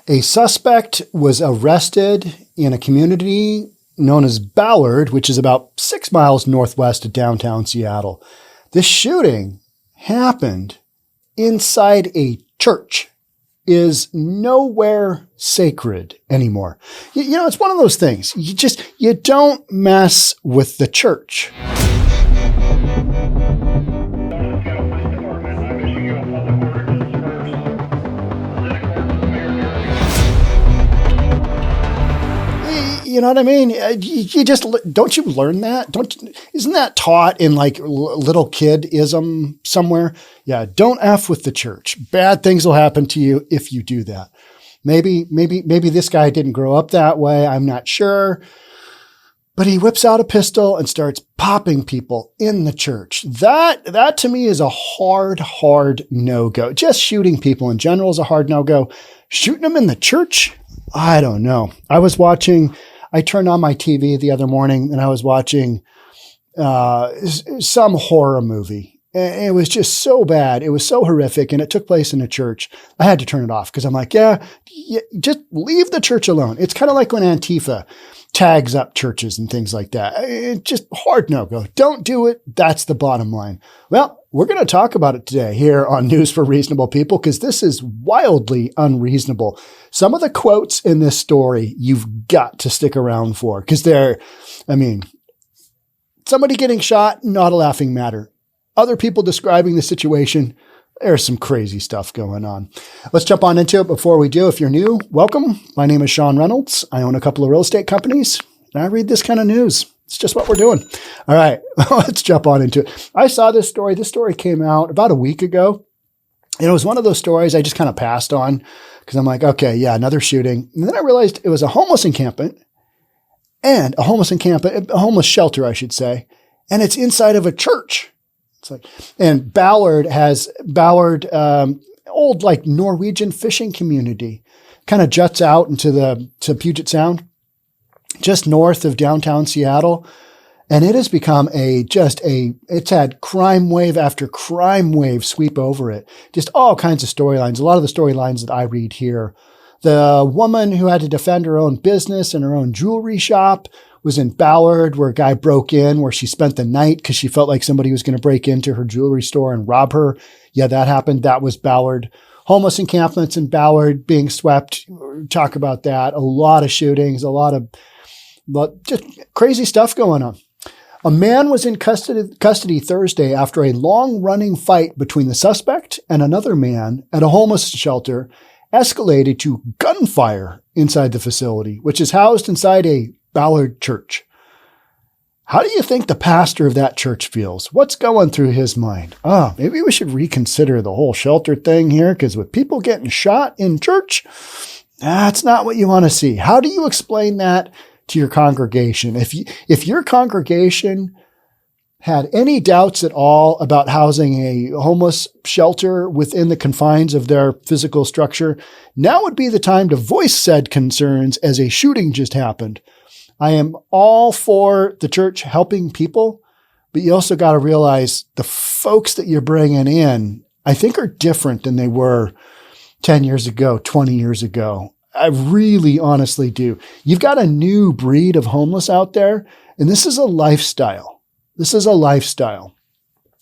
A suspect was arrested in a community known as Ballard, which is about 6 miles northwest of downtown Seattle. This shooting happened inside a church. Is nowhere sacred anymore. You know, it's one of those things. You don't mess with the church. You know what I mean? Don't you learn that? Isn't that taught in like little kid-ism somewhere? Yeah, don't F with the church. Bad things will happen to you if you do that. Maybe this guy didn't grow up that way. I'm not sure. But he whips out a pistol and starts popping people in the church. That to me is a hard no-go. Just shooting people in general is a hard no-go. Shooting them in the church? I don't know. I turned on my TV the other morning and I was watching some horror movie. And it was just so bad. It was so horrific and it took place in a church. I had to turn it off because I'm like, yeah, just leave the church alone. It's kind of like when Antifa tags up churches and things like that. It's just hard no-go. Don't do it. That's the bottom line. Well, we're going to talk about it today here on News for Reasonable People because this is wildly unreasonable. Some of the quotes in this story you've got to stick around for because somebody getting shot, not a laughing matter. Other people describing the situation, there's some crazy stuff going on. Let's jump on into it. Before we do, if you're new, welcome. My name is Sean Reynolds. I own a couple of real estate companies and I read this kind of news. It's just what we're doing. All right, let's jump on into it. I saw this story. This story came out about a week ago. And it was one of those stories I just kind of passed on because I'm like, okay, yeah, another shooting. And then I realized it was a homeless encampment and a homeless shelter, I should say. And it's inside of a church. It's like, and Ballard, old like Norwegian fishing community, kind of juts out to Puget Sound, just north of downtown Seattle. And it has become it's had crime wave after crime wave sweep over it. Just all kinds of storylines. A lot of the storylines that I read here. The woman who had to defend her own business and her own jewelry shop was in Ballard, where a guy broke in, where she spent the night because she felt like somebody was going to break into her jewelry store and rob her. Yeah, that happened. That was Ballard. Homeless encampments in Ballard being swept. Talk about that. A lot of shootings, just crazy stuff going on. A man was in custody Thursday after a long-running fight between the suspect and another man at a homeless shelter escalated to gunfire inside the facility, which is housed inside a Ballard church. How do you think the pastor of that church feels? What's going through his mind? Maybe we should reconsider the whole shelter thing here, because with people getting shot in church, that's not what you want to see. How do you explain that to your congregation? If your congregation had any doubts at all about housing a homeless shelter within the confines of their physical structure, now would be the time to voice said concerns as a shooting just happened. I am all for the church helping people, but you also got to realize the folks that you're bringing in, I think, are different than they were 10 years ago, 20 years ago. I really honestly do. You've got a new breed of homeless out there, and this is a lifestyle. This is a lifestyle.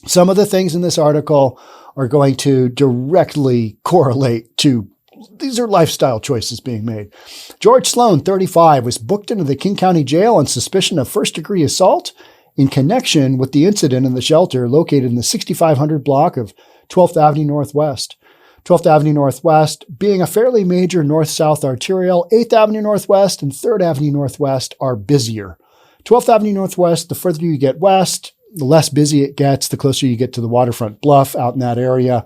Some of the things in this article are going to directly correlate to these are lifestyle choices being made. George Sloan, 35, was booked into the King County Jail on suspicion of first-degree assault in connection with the incident in the shelter located in the 6500 block of 12th Avenue Northwest. 12th Avenue Northwest being a fairly major north-south arterial, 8th Avenue Northwest and 3rd Avenue Northwest are busier. 12th Avenue Northwest, the further you get west, the less busy it gets, the closer you get to the waterfront bluff out in that area.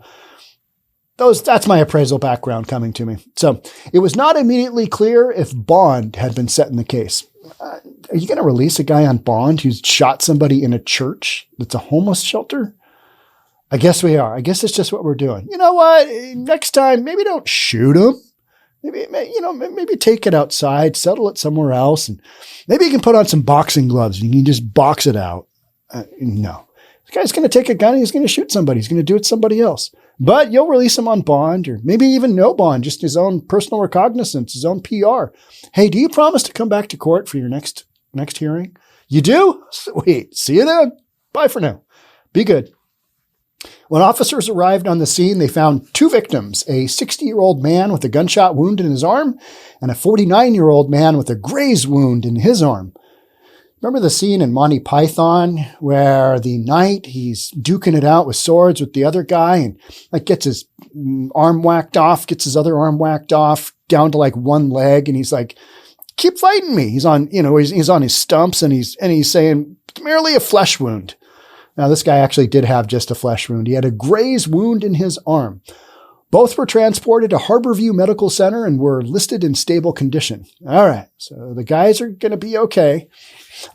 That's my appraisal background coming to me. So it was not immediately clear if bond had been set in the case. Are you going to release a guy on bond who's shot somebody in a church that's a homeless shelter? I guess we are. I guess it's just what we're doing. You know what? Next time, maybe don't shoot him. Maybe take it outside, settle it somewhere else, and maybe you can put on some boxing gloves and you can just box it out. No. This guy's going to take a gun and he's going to shoot somebody. He's going to do it to somebody else. But you'll release him on bond, or maybe even no bond, just his own personal recognizance, his own PR. Hey, do you promise to come back to court for your next hearing? You do? Sweet. See you then. Bye for now. Be good. When officers arrived on the scene, they found two victims, a 60-year-old man with a gunshot wound in his arm and a 49-year-old man with a graze wound in his arm. Remember the scene in Monty Python where the knight, he's duking it out with swords with the other guy and like gets his arm whacked off, gets his other arm whacked off down to like one leg. And he's like, keep fighting me. He's on, he's on his stumps and he's saying it's merely a flesh wound. Now this guy actually did have just a flesh wound. He had a graze wound in his arm. Both were transported to Harborview Medical Center and were listed in stable condition. All right. So the guys are going to be okay.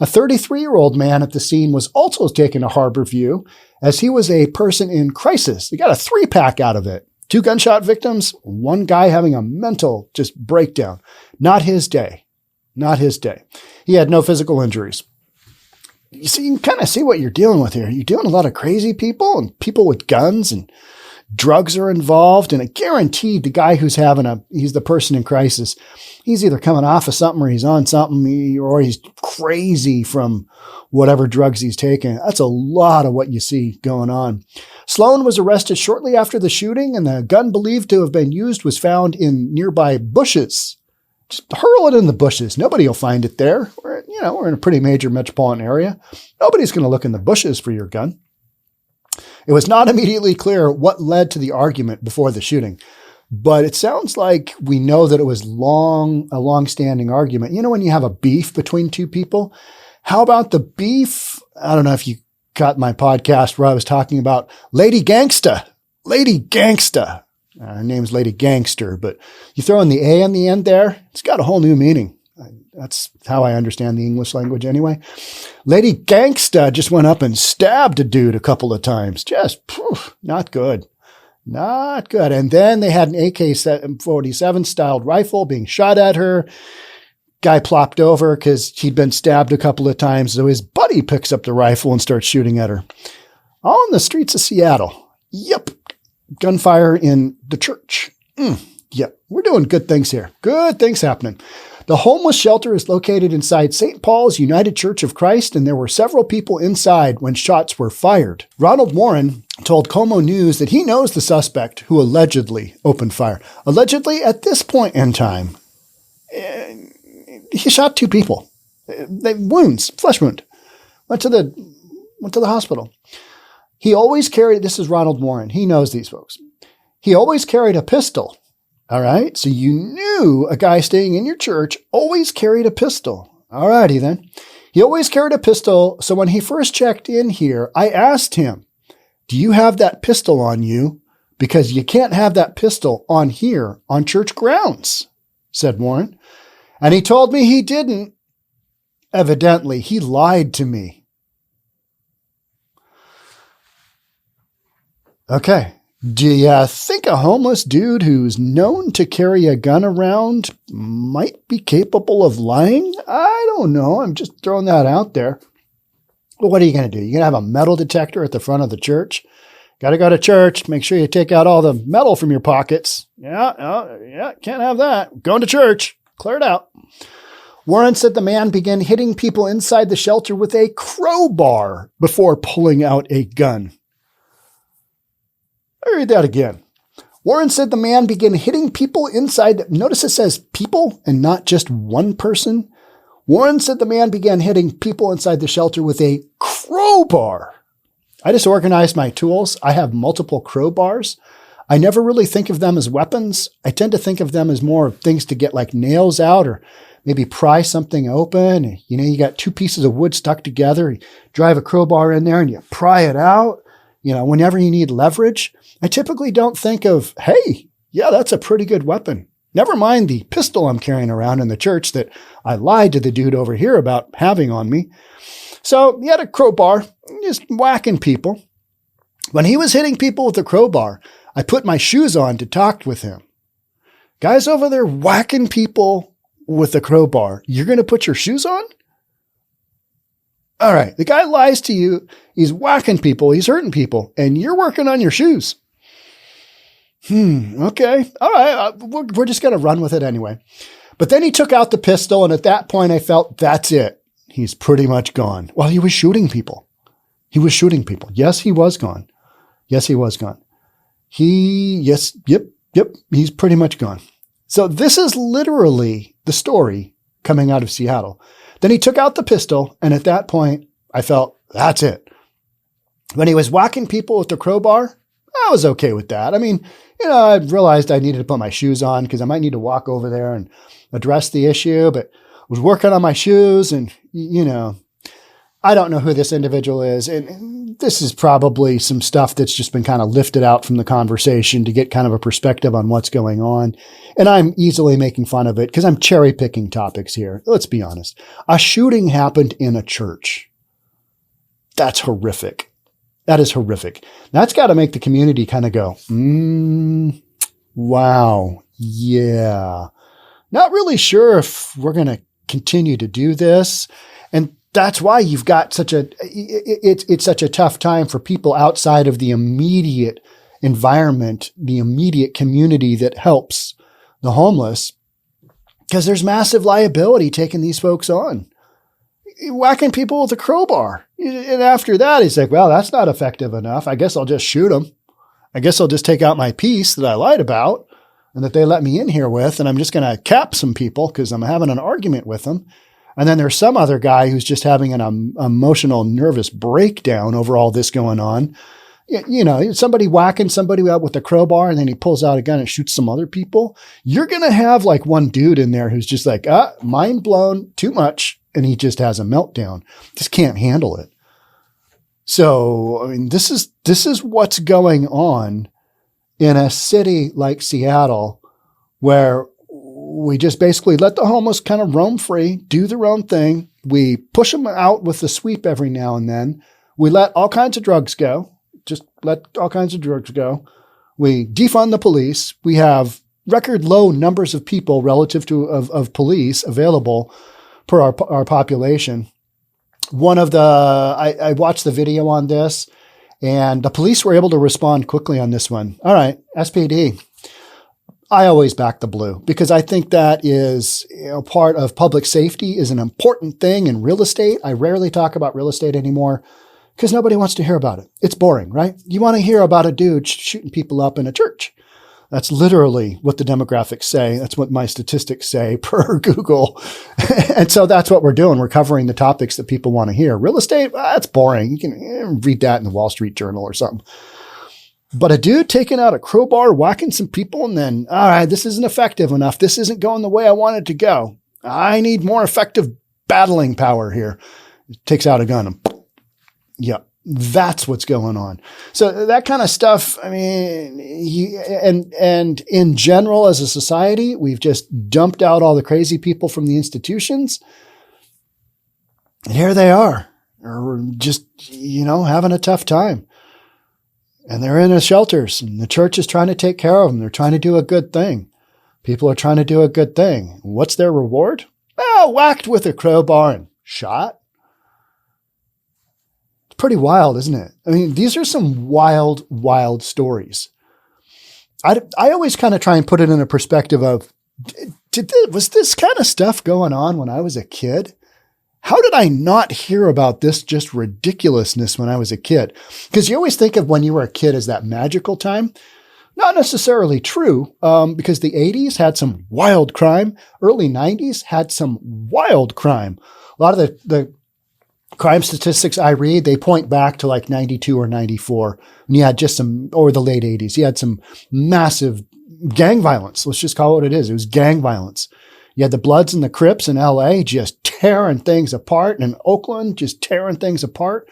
A 33-year-old man at the scene was also taken to Harborview as he was a person in crisis. They got a 3-pack out of it. 2 gunshot victims, 1 guy having a mental just breakdown. Not his day. Not his day. He had no physical injuries. You see, you can kind of see what you're dealing with here. You're dealing with a lot of crazy people and people with guns and drugs are involved. And I guaranteed the guy he's the person in crisis. He's either coming off of something or he's on something or he's crazy from whatever drugs he's taking. That's a lot of what you see going on. Sloan was arrested shortly after the shooting and the gun believed to have been used was found in nearby bushes. Just hurl it in the bushes. Nobody will find it there. We're in a pretty major metropolitan area. Nobody's going to look in the bushes for your gun. It was not immediately clear what led to the argument before the shooting, but it sounds like we know that it was a long-standing argument. You know, when you have a beef between two people, how about the beef? I don't know if you caught my podcast where I was talking about Lady Gangsta. Lady Gangsta. Her name's Lady Gangster, but you throw in the A on the end there, it's got a whole new meaning. That's how I understand the English language anyway. Lady Gangsta just went up and stabbed a dude a couple of times. Just not good. Not good. And then they had an AK-47 styled rifle being shot at her. Guy plopped over because he'd been stabbed a couple of times. So his buddy picks up the rifle and starts shooting at her. All in the streets of Seattle. Yep. Gunfire in the church. Yep. We're doing good things here. Good things happening. The homeless shelter is located inside St. Paul's United Church of Christ, and there were several people inside when shots were fired. Ronald Warren told KOMO News that he knows the suspect who allegedly opened fire. Allegedly, at this point in time, he shot 2 people. Wounds, flesh wound. Went to the hospital. He always carried, this is Ronald Warren. He knows these folks. He always carried a pistol. All right. So you knew a guy staying in your church always carried a pistol. All righty then. He always carried a pistol. So when he first checked in here, I asked him, do you have that pistol on you? Because you can't have that pistol on here on church grounds, said Warren. And he told me he didn't. Evidently, he lied to me. Okay. Do you think a homeless dude who's known to carry a gun around might be capable of lying? I don't know. I'm just throwing that out there. Well, what are you going to do? You're going to have a metal detector at the front of the church? Got to go to church. Make sure you take out all the metal from your pockets. Yeah, can't have that. Going to church. Clear it out. Warren said the man began hitting people inside the shelter with a crowbar before pulling out a gun. I read that again. Warren said the man began hitting people inside. Notice it says people and not just one person. Warren said the man began hitting people inside the shelter with a crowbar. I just organized my tools. I have multiple crowbars. I never really think of them as weapons. I tend to think of them as more things to get like nails out or maybe pry something open. You got 2 pieces of wood stuck together. You drive a crowbar in there and you pry it out. Whenever you need leverage. I typically don't think of, hey, yeah, that's a pretty good weapon. Never mind the pistol I'm carrying around in the church that I lied to the dude over here about having on me. So he had a crowbar, just whacking people. When he was hitting people with the crowbar, I put my shoes on to talk with him. Guys over there whacking people with the crowbar, you're going to put your shoes on? All right, the guy lies to you. He's whacking people. He's hurting people. And you're working on your shoes. Okay. All right. We're just going to run with it anyway. But then he took out the pistol. And at that point I felt that's it. He's pretty much gone. Well, he was shooting people. Yes, he was gone. Yep. He's pretty much gone. So this is literally the story coming out of Seattle. Then he took out the pistol. And at that point I felt that's it. When he was whacking people with the crowbar, I was okay with that. I mean, I realized I needed to put my shoes on because I might need to walk over there and address the issue, but I was working on my shoes and, I don't know who this individual is. And this is probably some stuff that's just been kind of lifted out from the conversation to get kind of a perspective on what's going on. And I'm easily making fun of it because I'm cherry picking topics here. Let's be honest. A shooting happened in a church. That's horrific. That is horrific. That's got to make the community kind of go, wow, yeah. Not really sure if we're going to continue to do this. And that's why you've got it's such a tough time for people outside of the immediate environment, the immediate community that helps the homeless, because there's massive liability taking these folks on. Whacking people with a crowbar. And after that, he's like, well, that's not effective enough. I guess I'll just shoot them. I guess I'll just take out my piece that I lied about and that they let me in here with. And I'm just going to cap some people because I'm having an argument with them. And then there's some other guy who's just having an emotional, nervous breakdown over all this going on. Somebody whacking somebody out with a crowbar and then he pulls out a gun and shoots some other people. You're going to have like one dude in there who's just like, mind blown, too much. And he just has a meltdown. Just can't handle it. So, I mean, this is what's going on in a city like Seattle, where we just basically let the homeless kind of roam free, do their own thing. We push them out with the sweep every now and then. We let all kinds of drugs go. Just let all kinds of drugs go. We defund the police. We have record low numbers of people relative to of police available per our population. I watched the video on this and the police were able to respond quickly on this one. All right, SPD. I always back the blue because I think that is part of public safety is an important thing in real estate. I rarely talk about real estate anymore because nobody wants to hear about it. It's boring, right? You want to hear about a dude shooting people up in a church. That's literally what the demographics say. That's what my statistics say per Google. And so that's what we're doing. We're covering the topics that people want to hear. Real estate, that's boring. You can read that in the Wall Street Journal or something. But a dude taking out a crowbar, whacking some people, and then, all right, this isn't effective enough. This isn't going the way I want it to go. I need more effective battling power here. Takes out a gun. And, yep. That's what's going on. So that kind of stuff, I mean, and in general, as a society, we've just dumped out all the crazy people from the institutions. And here they are, or just, having a tough time. And they're in the shelters and the church is trying to take care of them. They're trying to do a good thing. People are trying to do a good thing. What's their reward? Well, whacked with a crowbar and shot. Pretty wild, isn't it? I mean, these are some wild, wild stories. I always kind of try and put it in a perspective of, was this kind of stuff going on when I was a kid? How did I not hear about this just ridiculousness when I was a kid? Because you always think of when you were a kid as that magical time. Not necessarily true, because the 80s had some wild crime. Early 90s had some wild crime. A lot of the crime statistics I read, they point back to like 92 or 94. And you had just or the late 80s, you had some massive gang violence. Let's just call it what it is. It was gang violence. You had the Bloods and the Crips in LA just tearing things apart, and in Oakland just tearing things apart.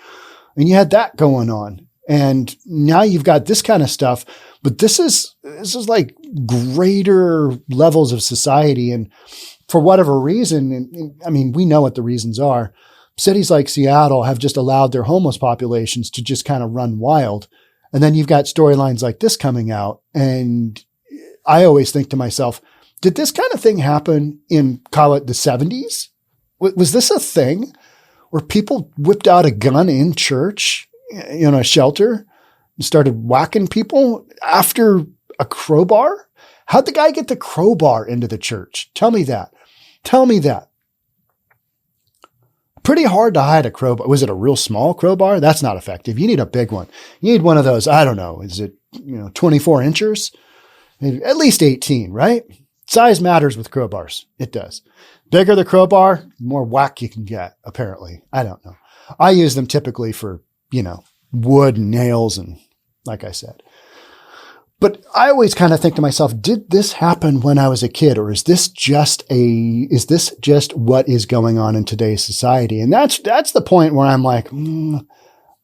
And you had that going on. And now you've got this kind of stuff, but this is like greater levels of society. And for whatever reason, and I mean, we know what the reasons are. Cities like Seattle have just allowed their homeless populations to just kind of run wild. And then you've got storylines like this coming out. And I always think to myself, did this kind of thing happen in, call it the 70s? Was this a thing where people whipped out a gun in church, a shelter, and started whacking people after a crowbar? How'd the guy get the crowbar into the church? Tell me that. Tell me that. Pretty hard to hide a crowbar. Was it a real small crowbar? That's not effective. You need a big one. You need one of those, I don't know, is it 24 inches? Maybe at least 18, right? Size matters with crowbars. It does. Bigger the crowbar, more whack you can get, apparently. I don't know. I use them typically for, wood and nails and like I said. But I always kind of think to myself, did this happen when I was a kid, or is this just what is going on in today's society? And that's the point where I'm like,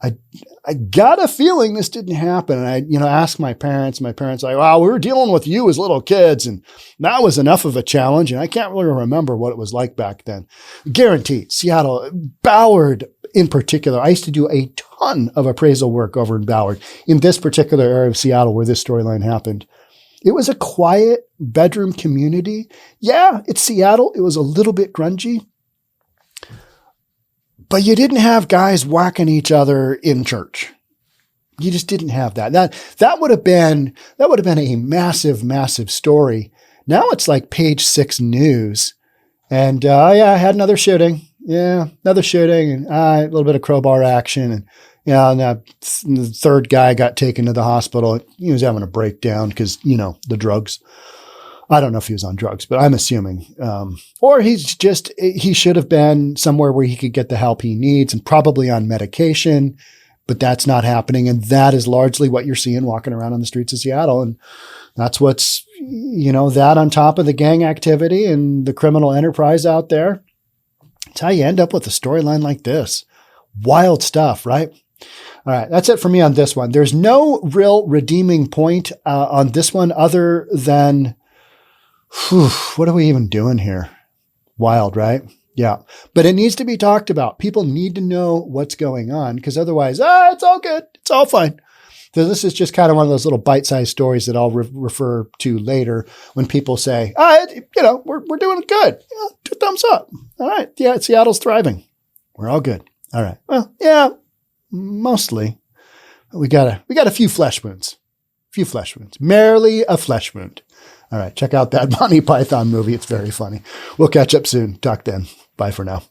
I got a feeling this didn't happen. And I, asked my parents like, wow, we were dealing with you as little kids, and that was enough of a challenge. And I can't really remember what it was like back then. Guaranteed, Seattle, Ballard in particular. I used to do a ton of appraisal work over in Ballard, in this particular area of Seattle where this storyline happened. It was a quiet bedroom community. Yeah, it's Seattle. It was a little bit grungy, but you didn't have guys whacking each other in church. You just didn't have that. That would have been a massive, massive story. Now it's like page 6 news. And I had another shooting. Yeah, another shooting, and a little bit of crowbar action. And and the third guy got taken to the hospital. He was having a breakdown because, the drugs. I don't know if he was on drugs, but I'm assuming. Or he should have been somewhere where he could get the help he needs, and probably on medication, but that's not happening. And that is largely what you're seeing walking around on the streets of Seattle. And that's what's, that on top of the gang activity and the criminal enterprise out there. It's how you end up with a storyline like this. Wild stuff, right? All right. That's it for me on this one. There's no real redeeming point on this one other than, what are we even doing here? Wild, right? Yeah. But it needs to be talked about. People need to know what's going on, because otherwise, it's all good. It's all fine. So this is just kind of one of those little bite-sized stories that I'll refer to later when people say, we're doing good. Yeah, 2 thumbs up. All right. Yeah, Seattle's thriving. We're all good. All right. Well, yeah, mostly. We got a few flesh wounds. Merely a flesh wound. All right. Check out that Monty Python movie. It's very funny. We'll catch up soon. Talk then. Bye for now.